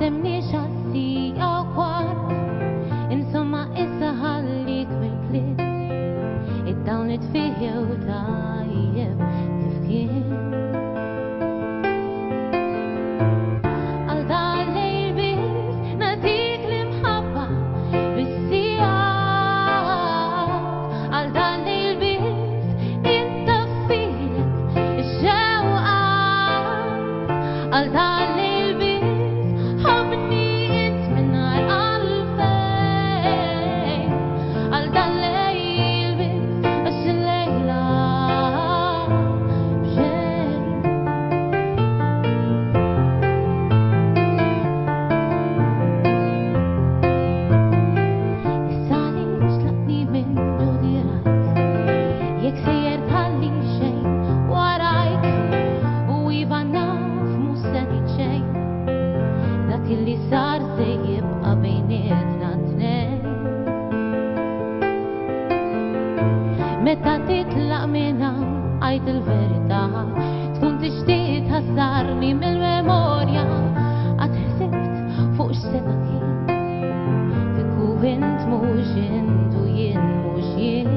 semni xassi għaw kwart. Insomma issa ħallik bil-klit, id-dawn it-tfiħjew tajjeb kif kien. Għal dan lejl biss natik l-imħabba bis-sijat, għal dan lejl biss intaffilek ix-xewqa, għal dan lejl biss ħobni int mingħajr għalfejn, għal dan lejl biss għax il-lejla b'xejn. Issa li xlaqni minn ġodi rajt, jekk sejjer tħalli xejn warajk, u iva naf mhux se ngħid xejn, dak illi sar se jibqa' bejnietna tnejn. Meta titlaq minn hawn għid il-verità, tkun tixtieq tħassarni mill-memorja, għad ħsibt fuq x'seta kien, kieku int mhux int u jien mhux jien.